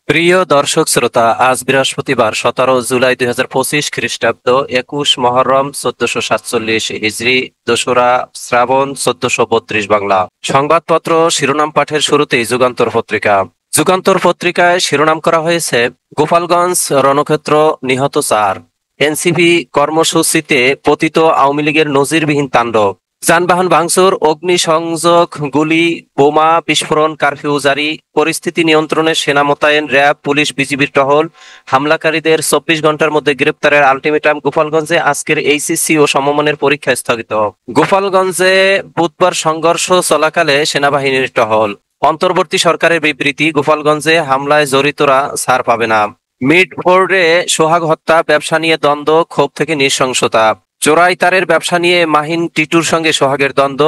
প্রিয় দর্শক শ্রোতা, আজ বৃহস্পতিবার 17 জুলাই 2025 খ্রিস্টাব্দ, 21 মহররম 1447 হিজরি, 2রা শ্রাবণ 1432 বাংলা। সংবাদপত্র শিরোনাম পাঠের শুরুতেই যুগান্তর পত্রিকা। যুগান্তর পত্রিকায় শিরোনাম করা হয়েছে, গোপালগঞ্জ রণক্ষেত্র, নিহত 4। এনসিপি কর্মসূচিতে পতিত আওয়ামী লীগের নজিরবিহীন তাণ্ডব। যানবাহন ভাঙচুর, অগ্নিসংযোগ, গুলি, বোমা বিস্ফোরণ, কারফিউ জারি। পরিস্থিতি নিয়ন্ত্রণে সেনা মোতায়েন, র্যাব, পুলিশ, বিজিবির টহল। হামলাকারীদের 24 ঘন্টার মধ্যে গ্রেপ্তারের আলটিমেটাম। গোপালগঞ্জে আজকের এইচএসসি ও সমমানের পরীক্ষা স্থগিত। গোপালগঞ্জে বুধবার সংঘর্ষ চলাকালে সেনাবাহিনীর টহল। অন্তর্বর্তী সরকারের বিবৃতি, গোপালগঞ্জে হামলায় জড়িতরা ছাড় পাবে না। মিডফোর্ডে সোহাগ হত্যা, ব্যবসা নিয়ে দ্বন্দ্ব, ক্ষোভ থেকে নৃশংসতা। চোরাই তারের ব্যবসা নিয়ে মাহিন টিটুর সঙ্গে সোহাগের দ্বন্দ্ব,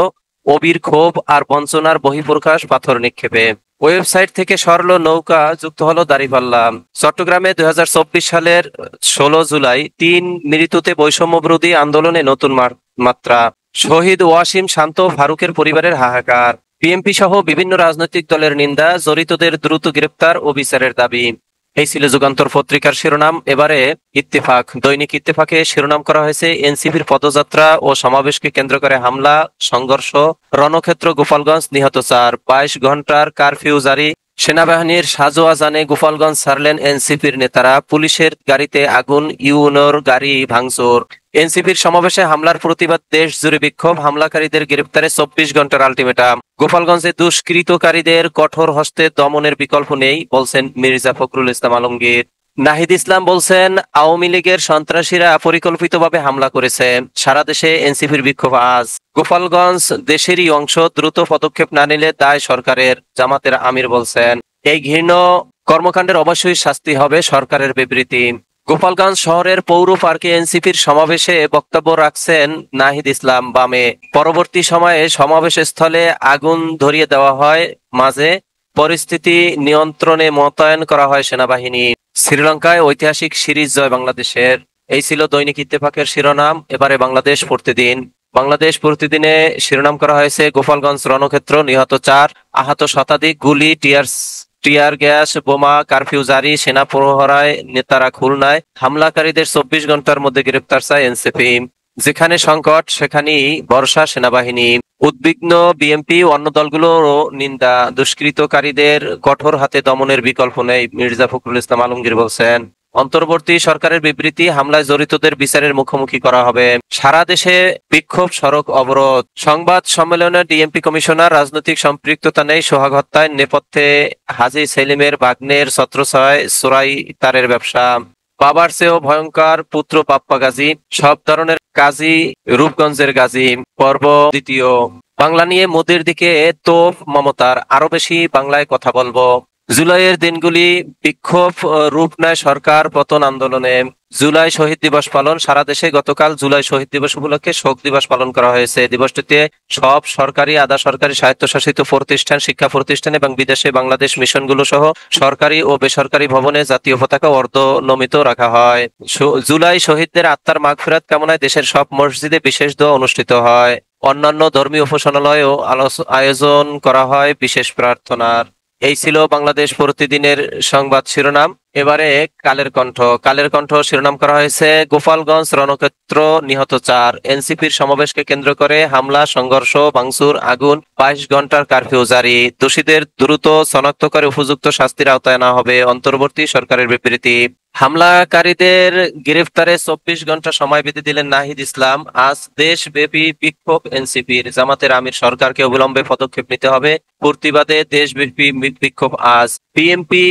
অবির ক্ষোভ আর বঞ্চনার বহিঃপ্রকাশ পাথর নিক্ষেপে। ওয়েবসাইট থেকে সরল নৌকা, যুক্ত হলো দাঁড়িপাল্লা। চট্টগ্রামে 2024 সালের 16 জুলাই 3 মৃত্যুতে বৈষম্যবিরোধী আন্দোলনে নতুন মাত্রা। শহীদ ওয়াসিম শান্ত ফারুকের পরিবারের হাহাকার। বিএনপি সহ বিভিন্ন রাজনৈতিক দলের নিন্দা, জড়িতদের দ্রুত গ্রেপ্তার ও বিচারের দাবি। এই ছিল যুগান্তর পত্রিকার শিরোনাম। এবারে ইত্তেফাক। দৈনিক ইত্তেফাকে শিরোনাম করা হয়েছে, এনসিপির পদযাত্রা ও সমাবেশকে কেন্দ্র করে হামলা, সংঘর্ষ, রণক্ষেত্র গোপালগঞ্জ, নিহত 4। 22 ঘন্টার কারফিউ জারি। সেনাবাহিনীর সাজোয়া জানে গোপালগঞ্জ ছাড়লেন এনসিপির নেতারা। পুলিশের গাড়িতে আগুন, ইউনোর গাড়ি ভাঙচুর। এনসিপির সমাবেশে হামলার প্রতিবাদ, দেশ জুড়ে বিক্ষোভ। হামলাকারীদের গ্রেপ্তারে 24 ঘন্টার আলটিমেটাম। গোপালগঞ্জে দুষ্কৃতকারীদের কঠোর হস্তে দমনের বিকল্প নেই, বলছেন মির্জা ফখরুল ইসলাম আলমগীর। নাহিদ ইসলাম বলছেন, আওয়ামী লীগের সন্ত্রাসীরা পরিকল্পিতভাবে হামলা করেছে। সারা দেশে এনসিপির বিক্ষোভ আজ। গোপালগঞ্জ দেশেরই অংশ, দ্রুত পদক্ষেপ না নিলে দায় সরকারের, জামাতের আমির বলছেন। এই ঘৃণ্য কর্মকাণ্ডের অবশ্যই শাস্তি হবে, সরকারের বিবৃতি। গোপালগঞ্জ শহরের পৌর পার্কে এনসিপির সমাবেশে বক্তব্য রাখছেন নাহিদ ইসলাম, বামে। পরবর্তী সময়ে সমাবেশ স্থলে আগুন ধরিয়ে দেওয়া হয়, মাঝে পরিস্থিতি নিয়ন্ত্রণে মোতায়েন করা হয় সেনাবাহিনী। শ্রীলঙ্কায় ঐতিহাসিক সিরিজ জয় বাংলাদেশের। এই ছিল দৈনিক ইত্তেফাকের শিরোনাম। এবারে বাংলাদেশ প্রতিদিন। বাংলাদেশ প্রতিদিনে শিরোনাম করা হয়েছে, গোপালগঞ্জ রণক্ষেত্র, নিহত 4, আহত শতাধিক। গুলি, টিয়ার গ্যাস, বোমা, কারফিউ জারি। সেনা প্রহরায় নেতারা খুলনায়। হামলাকারীদের 24 ঘন্টার মধ্যে গ্রেপ্তার চায় এনসিপি। যেখানে সংকট সেখানেই ভরসা সেনাবাহিনী। উদ্বিগ্ন বিএনপি, অন্য দলগুলোরও নিন্দা। দুষ্কৃতকারীদের কঠোর হাতে দমনের বিকল্প নেই, মির্জা ফখরুল ইসলাম আলমগীর বলছেন। অন্তর্বর্তী সরকারের বিবৃতি, হামলায় জড়িতদের বিচারের মুখোমুখি করা হবে। সারা দেশে বিক্ষোভ, সড়ক অবরোধ। সংবাদ সম্মেলনে ডিএমপি কমিশনার, রাজনৈতিক সম্পৃক্ততা নেই সোহাগ হত্যায়। নেপথ্যে হাজী সেলিমের ভাগ্নের ছত্রছায়ায় চোরাই তারের ব্যবসা। বাবার চেয়েও ভয়ঙ্কর পুত্র পাপ্পা গাজী। সব ধরনের কাজী রূপগঞ্জের গাজী। পর্ব দ্বিতীয়। বাংলা নিয়ে মোদির দিকে তোপ মমতার, আরো বেশি বাংলায় কথা বলবো। জুলাইয়ের দিনগুলি বিক্ষোভ রূপ নেয় সরকার পতন আন্দোলনে। জুলাই শহীদ দিবস পালন। সারা দেশে গতকাল জুলাই শহীদ দিবস উপলক্ষে শোক দিবস পালন করা হয়েছে। দিবসটিতে সব সরকারি, আধা সরকারি, স্বায়ত্তশাসিত প্রতিষ্ঠান, শিক্ষা প্রতিষ্ঠান এবং বিদেশে বাংলাদেশ মিশনগুলো সহ সরকারি ও বেসরকারি ভবনে জাতীয় পতাকা অর্ধনমিত রাখা হয়। জুলাই শহীদদের আত্মার মাগফিরাত কামনায় দেশের সব মসজিদে বিশেষ দোয়া অনুষ্ঠিত হয়। অন্যান্য ধর্মীয় উপাসনালয়েও আয়োজন করা হয় বিশেষ প্রার্থনার। এই ছিল বাংলাদেশ প্রতিদিনের সংবাদ শিরোনাম। এবারে কালের কণ্ঠ। কালের কণ্ঠ শিরোনাম করা হয়েছে, গোপালগঞ্জ রণক্ষেত্র, নিহত 4। এনসিপির সমাবেশকে কেন্দ্র করে হামলা, সংঘর্ষ, ভাঙচুর, আগুন, 22 ঘন্টার কারফিউ জারি। দোষীদের দ্রুত শনাক্ত করে উপযুক্ত শাস্তির আওতায় আনা হবে, অন্তর্বর্তী সরকারের বিবৃতি। হামলাকারীদের গ্রেফতারে 24 ঘন্টা সময় বেঁধে দিলেন নাহিদ ইসলাম। আজ দেশব্যাপী বিক্ষোভ এনসিপির, জামাতের আমির, সরকারকে অবিলম্বে পদক্ষেপ নিতে হবে, প্রতিবাদে দেশব্যাপী বিক্ষোভ আজ। বিএনপি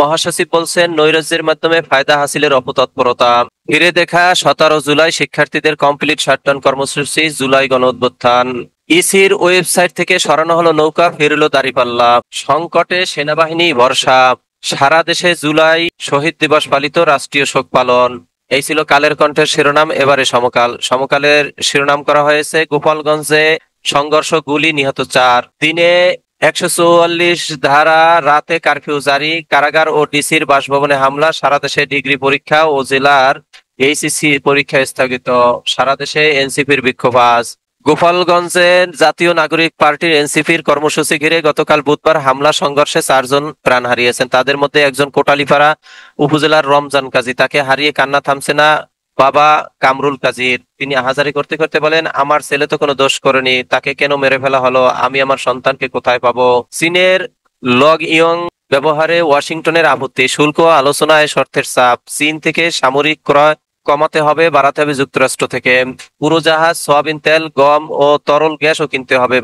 মহাসচিব বলছেন, নৈরাজ্যের মাধ্যমে ফায়দা হাসিলের অপতৎপরতা। ফিরে দেখা 17 জুলাই শিক্ষার্থীদের কমপ্লিট শাটডাউন কর্মসূচি, জুলাই গণঅভ্যুত্থান। ইসির ওয়েবসাইট থেকে সরানো হলো নৌকা, ফিরল দাঁড়িপাল্লা। সংকটে সেনাবাহিনী ভরসা। সারা দেশে জুলাই শহীদ দিবস পালিত, রাষ্ট্রীয় শোক পালন। এই ছিল কালের কণ্ঠের শিরোনাম। এবারে সমকাল। সমকালের শিরোনাম করা হয়েছে, গোপালগঞ্জে সংঘর্ষ, গুলি, নিহত 4। দিনে 144 ধারা, রাতে কারফিউ জারি। কারাগার ও ডিসির বাসভবনে হামলা। সারা দেশে ডিগ্রি পরীক্ষা ও জেলার এইচএসসি পরীক্ষা স্থগিত। সারা দেশে এনসিপির বিক্ষোভ আজ। গোপালগঞ্জে জাতীয় নাগরিক পার্টির এনসিপির কর্মসূচি ঘিরে গতকাল বুধবার হামলা সংঘর্ষে 4 জন প্রাণ হারিয়েছেন। তাদের মধ্যে একজন কোটালীপাড়া উপজেলার রমজান কাজী। তাকে হারিয়ে কান্না থামছে না বাবা কামরুল কাজীর। তিনি আহাজারি করতে করতে বলেন, আমার ছেলে তো কোনো দোষ করেনি, তাকে কেন মেরে ফেলা হলো? আমি আমার সন্তানকে কোথায় পাবো? চীনের লগ ইয়ং ব্যবহারে ওয়াশিংটনের আপত্তি, শুল্ক আলোচনায় শর্তের চাপ, চীন থেকে সামরিক ক্রয় কমাতে হবে, বাড়াতে হবে যুক্তরাষ্ট্র থেকে। উড়োজাহাজ, সয়াবিন তেল, গম ও তরল গ্যাসও কিনতে হবে।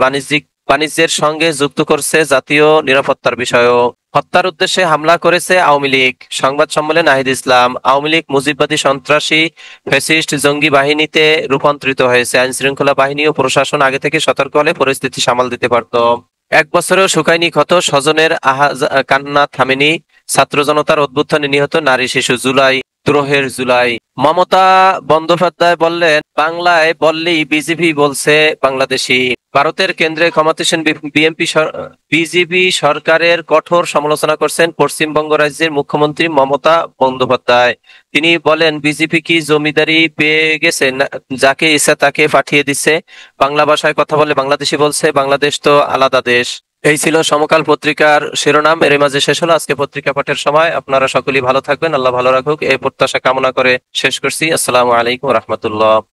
বাণিজ্যের সঙ্গে যুক্ত করছে জাতীয় নিরাপত্তার বিষয়ও। হত্যার উদ্দেশ্যে হামলা করেছে আওয়ামী লীগ। সংবাদ সম্মেলনে নাহিদ ইসলাম। আওয়ামী লীগ মুজিববাদী সন্ত্রাসী ফ্যাসিস্ট জঙ্গি বাহিনীতে রূপান্তরিত হয়েছে। আইন শৃঙ্খলা বাহিনী ও প্রশাসন আগে থেকে সতর্ক হলে পরিস্থিতি সামাল দিতে পারত। 1 বছরেও শুকায়নি ক্ষত, স্বজনের কান্না থামেনি। ছাত্র জনতার অভ্যুত্থানে নিহত নারী শিশু। দ্রোহের জুলাই। মমতা বন্দ্যোপাধ্যায় বললেন, বাংলায় বললেই বিজেপি বলছে বাংলাদেশি। ভারতের কেন্দ্রে ক্ষমতাসীন বিজেপি সরকারের কঠোর সমালোচনা করছেন পশ্চিমবঙ্গ রাজ্যের মুখ্যমন্ত্রী মমতা বন্দ্যোপাধ্যায়। তিনি বলেন, বিজেপি কি জমিদারি পেয়ে গেছে, যাকে ইচ্ছা তাকে পাঠিয়ে দিচ্ছে? বাংলা ভাষায় কথা বলে বাংলাদেশি বলছে, বাংলাদেশ তো আলাদা দেশ। এই ছিল সমকাল পত্রিকার শিরোনাম। এর মাঝে শেষ হলো আজকে পত্রিকা পাঠের সময়। আপনারা সকলেই ভালো থাকবেন, আল্লাহ ভালো রাখুক এই প্রত্যাশা কামনা করে শেষ করছি। আসসালামু আলাইকুম রহমতুল্লাহ।